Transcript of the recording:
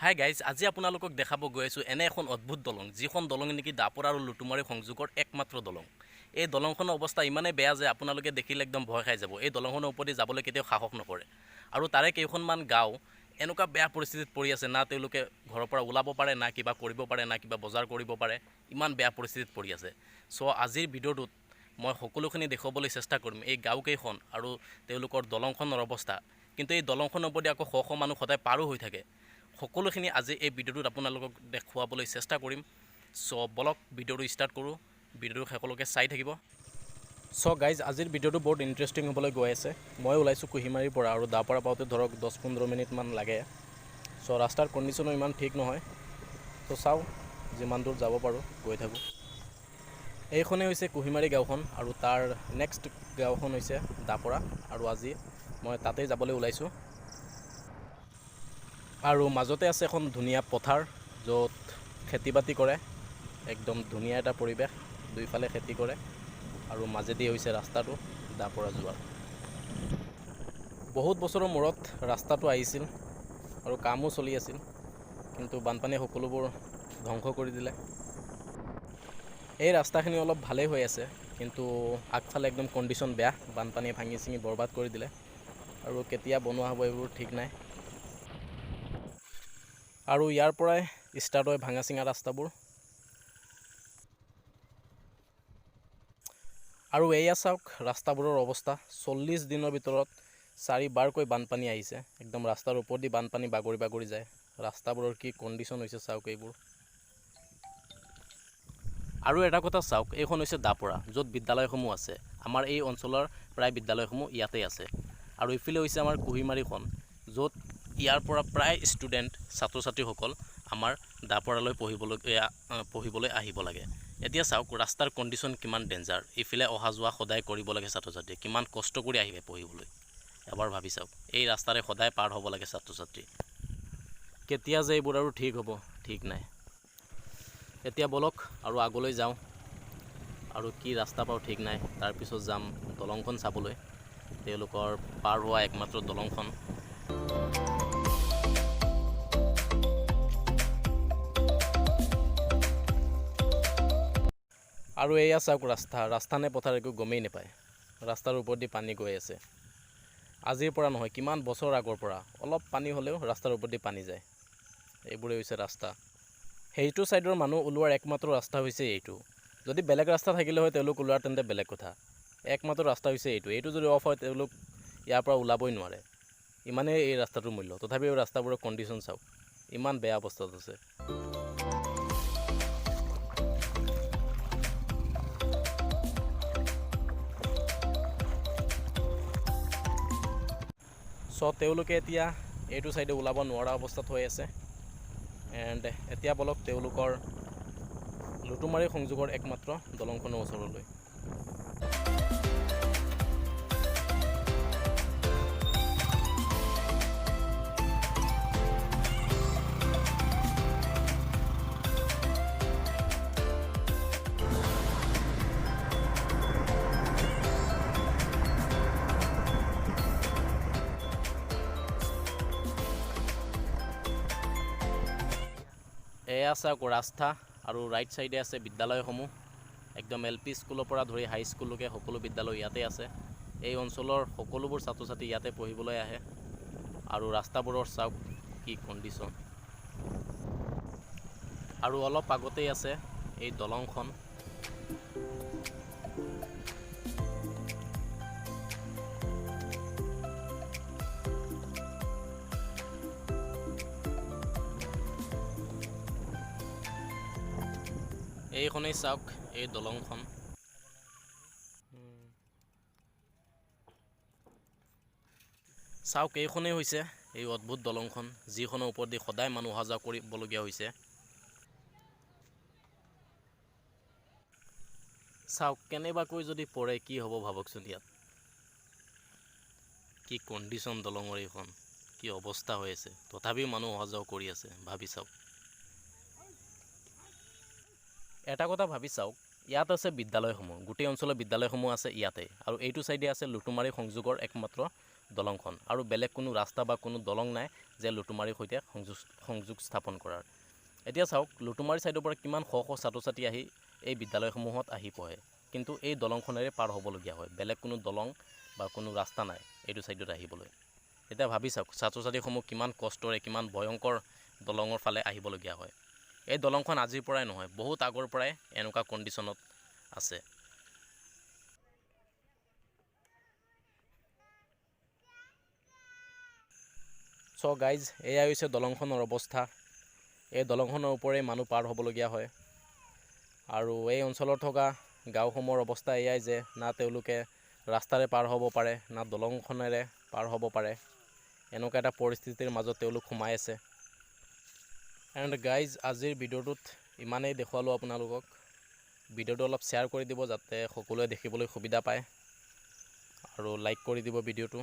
Hi guys, আজি আপোনালোকক দেখাব গৈ আছোঁ এনে এখন অদ্ভুত দলং, যিখন দলং নেকি দাপৰা আৰু লুটুমাৰী সংযোগৰ একমাত্ৰ দলং। এই দলংখনৰ অৱস্থা ইমানেই বেয়া যে আপোনালোকে দেখিলে একদম ভয় খাই যাব। এই দলংখনৰ ওপৰেদি যাবলৈ কেতিয়াও সাহস নকৰে। আৰু তাৰে কেইখনমান গাঁও এনেকুৱা বেয়া পৰিস্থিতিত পৰি আছে, না তেওঁলোকে ঘৰৰ পৰা ওলাব পাৰে, না কিবা কৰিব পাৰে, না কিবা বজাৰ কৰিব পাৰে, ইমান বেয়া পৰিস্থিতিত পৰি আছে। চ' আজিৰ ভিডিঅ'টোত মই সকলোখিনি দেখুৱাবলৈ চেষ্টা কৰিম এই গাঁওকেইখন আৰু তেওঁলোকৰ দলংখনৰ অৱস্থা। কিন্তু এই দলংখনৰ ওপৰেদি আকৌ শ শ মানুহ সদায় পাৰো হৈ থাকে। সকলোখিনি আজি এই ভিডিঅ'টোত আপোনালোকক দেখুৱাবলৈ চেষ্টা কৰিম। চ' বলক ভিডিঅ'টো ষ্টাৰ্ট কৰোঁ, ভিডিঅ'টো সকলোকে চাই থাকিব। চ' গাইজ, আজিৰ ভিডিঅ'টো বহুত ইণ্টাৰেষ্টিং হ'বলৈ গৈ আছে। মই ওলাইছোঁ কুহিমাৰীৰ পৰা আৰু দাপৰা পাওঁতে ধৰক 10-15 মিনিটমান লাগে। চ' ৰাস্তাৰ কণ্ডিশ্যনো ইমান ঠিক নহয়। চ' চাওঁ যিমান দূৰ যাব পাৰোঁ, গৈ থাকোঁ। এইখনেই হৈছে কুহিমাৰী গাঁওখন আৰু তাৰ নেক্সট গাঁওখন হৈছে দাপৰা, আৰু আজি মই তাতেই যাবলৈ ওলাইছোঁ। আৰু মাজতে আছে এখন ধুনীয়া পথাৰ, য'ত খেতি বাতি কৰে। একদম ধুনীয়া এটা পৰিৱেশ, দুইফালে খেতি কৰে। আৰু মাজেদি হৈছে ৰাস্তাটো দাপৰা যোৱাৰ। বহুত বছৰৰ মূৰত ৰাস্তাটো আহিছিল আৰু কামো চলি আছিল, কিন্তু বানপানীয়ে সকলোবোৰ ধ্বংস কৰি দিলে। এই ৰাস্তাখিনি অলপ ভালেই হৈ আছে, কিন্তু আগফালে একদম কণ্ডিশ্যন বেয়া, বানপানীয়ে ভাঙি চিঙি বৰবাদ কৰি দিলে। আৰু কেতিয়া বনোৱা হ'ব এইবোৰ ঠিক নাই। আৰু ইয়াৰ পৰাই ষ্টাৰ্ট হয় ভাঙা চিঙা ৰাস্তাবোৰ। আৰু এয়া চাওক ৰাস্তাবোৰৰ অৱস্থা। 40 দিনৰ ভিতৰত 4 বাৰকৈ বানপানী আহিছে। একদম ৰাস্তাৰ ওপৰেদি বানপানী বাগৰি বাগৰি যায়। ৰাস্তাবোৰৰ কি কণ্ডিশ্যন হৈছে চাওক এইবোৰ। আৰু এটা কথা চাওক, এইখন হৈছে দাপৰা, য'ত বিদ্যালয়সমূহ আছে। আমাৰ এই অঞ্চলৰ প্ৰায় বিদ্যালয়সমূহ ইয়াতেই আছে। আৰু ইফালে হৈছে আমাৰ কুহিমাৰীখন, য'ত ইয়াৰ পৰা প্ৰায় ষ্টুডেণ্ট ছাত্ৰ ছাত্ৰীসকল আমাৰ দাপৰালৈ পঢ়িবলৈ আহিব লাগে। এতিয়া চাওক ৰাস্তাৰ কণ্ডিশ্যন কিমান ডেঞ্জাৰ। ইফালে অহা যোৱা সদায় কৰিব লাগে ছাত্ৰ ছাত্ৰীয়ে, কিমান কষ্ট কৰি আহিবে পঢ়িবলৈ। এবাৰ ভাবি চাওক, এই ৰাস্তাৰে সদায় পাৰ হ'ব লাগে ছাত্ৰ ছাত্ৰী। কেতিয়া যে এইবোৰ আৰু ঠিক হ'ব ঠিক নাই। এতিয়া বলক আৰু আগলৈ যাওঁ, আৰু কি ৰাস্তা পাওঁ ঠিক নাই। তাৰপিছত যাম দলংখন চাবলৈ, তেওঁলোকৰ পাৰ হোৱা একমাত্ৰ দলংখন। আৰু এয়া চাওক ৰাস্তা নে পথাৰ একো গমেই নাপায়। ৰাস্তাৰ ওপৰেদি পানী গৈ আছে। আজিৰ পৰা নহয়, কিমান বছৰ আগৰ পৰা অলপ পানী হ'লেও ৰাস্তাৰ ওপৰেদি পানী যায়। এইবোৰেই হৈছে ৰাস্তা। সেইটো ছাইডৰ মানুহ ওলোৱাৰ একমাত্ৰ ৰাস্তা হৈছে এইটো। যদি বেলেগ ৰাস্তা থাকিলে হয় তেওঁলোক ওলোৱাৰ তেন্তে বেলেগ কথা। একমাত্ৰ ৰাস্তা হৈছে এইটো। এইটো যদি অফ হয় তেওঁলোক ইয়াৰ পৰা ওলাবই নোৱাৰে। ইমানেই এই ৰাস্তাটোৰ মূল্য। তথাপিও ৰাস্তাবোৰৰ কণ্ডিশ্যন চাওক, ইমান বেয়া অৱস্থাত আছে। চ' তেওঁলোকে এতিয়া এইটো ছাইডে ওলাব নোৱাৰা অৱস্থাত হৈ আছে। এণ্ড এতিয়া বলক তেওঁলোকৰ লুটুমাৰী সংযোগৰ একমাত্ৰ দলংখনৰ ওচৰলৈ। এয়া চাওক ৰাস্তা, আৰু ৰাইট ছাইডে আছে বিদ্যালয়সমূহ। একদম LP স্কুলৰ পৰা ধৰি হাই স্কুললৈকে সকলো বিদ্যালয় ইয়াতে আছে। এই অঞ্চলৰ সকলোবোৰ ছাত্ৰ ছাত্ৰী ইয়াতে পঢ়িবলৈ আহে। আৰু ৰাস্তাবোৰৰ চাওক কি কণ্ডিশ্যন। আৰু অলপ আগতেই আছে এই দলংখন। এইখনেই চাওক এই দলংখন। চাওক এইখনেই হৈছে এই অদ্ভুত দলংখন, যিখনৰ ওপৰেদি সদায় মানুহ অহা যোৱা কৰিবলগীয়া হৈছে। চাওক কেনেবাকৈ যদি পৰে কি হ'ব ভাবকচোন। ইয়াত কি কণ্ডিশ্যন দলঙৰ, এইখন কি অৱস্থা হৈ আছে। তথাপিও মানুহ অহা যোৱা কৰি আছে, ভাবি চাওক। এটা কথা ভাবি চাওক, ইয়াত আছে বিদ্যালয়সমূহ, গোটেই অঞ্চলৰ বিদ্যালয়সমূহ আছে ইয়াতে, আৰু এইটো ছাইডে আছে লুটুমাৰী সংযোগৰ একমাত্ৰ দলংখন আৰু বেলেগ কোনো ৰাস্তা বা কোনো দলং নাই যে লুটুমাৰীৰ সৈতে সংযোগ স্থাপন কৰাৰ। এতিয়া চাওক লুটুমাৰী ছাইডৰ পৰা কিমান শ শ ছাত্ৰ ছাত্ৰী আহি এই বিদ্যালয়সমূহত আহি পঢ়ে, কিন্তু এই দলংখনেৰে পাৰ হ'বলগীয়া হয়। বেলেগ কোনো দলং বা কোনো ৰাস্তা নাই এইটো ছাইডত আহিবলৈ। এতিয়া ভাবি চাওক ছাত্ৰ ছাত্ৰীসমূহ কিমান কষ্টৰে কিমান ভয়ংকৰ দলঙৰ ফালে আহিবলগীয়া হয়। এই দলংখন আজিৰ পৰাই নহয়, বহুত আগৰ পৰাই এনেকুৱা কণ্ডিশ্যনত আছে। চ' গাইজ, এয়াই হৈছে দলংখনৰ অৱস্থা। এই দলংখনৰ ওপৰেই মানুহ পাৰ হ'বলগীয়া হয়। আৰু এই অঞ্চলত থকা গাঁওসমূহৰ অৱস্থা এয়াই যে না তেওঁলোকে ৰাস্তাৰে পাৰ হ'ব পাৰে, না দলংখনেৰে পাৰ হ'ব পাৰে। এনেকুৱা এটা পৰিস্থিতিৰ মাজত তেওঁলোক সোমাই আছে। এণ্ড গাইজ, আজিৰ ভিডিঅ'টোত ইমানেই দেখুৱালোঁ আপোনালোকক। ভিডিঅ'টো অলপ শ্বেয়াৰ কৰি দিব যাতে সকলোৱে দেখিবলৈ সুবিধা পায়, আৰু লাইক কৰি দিব ভিডিঅ'টো।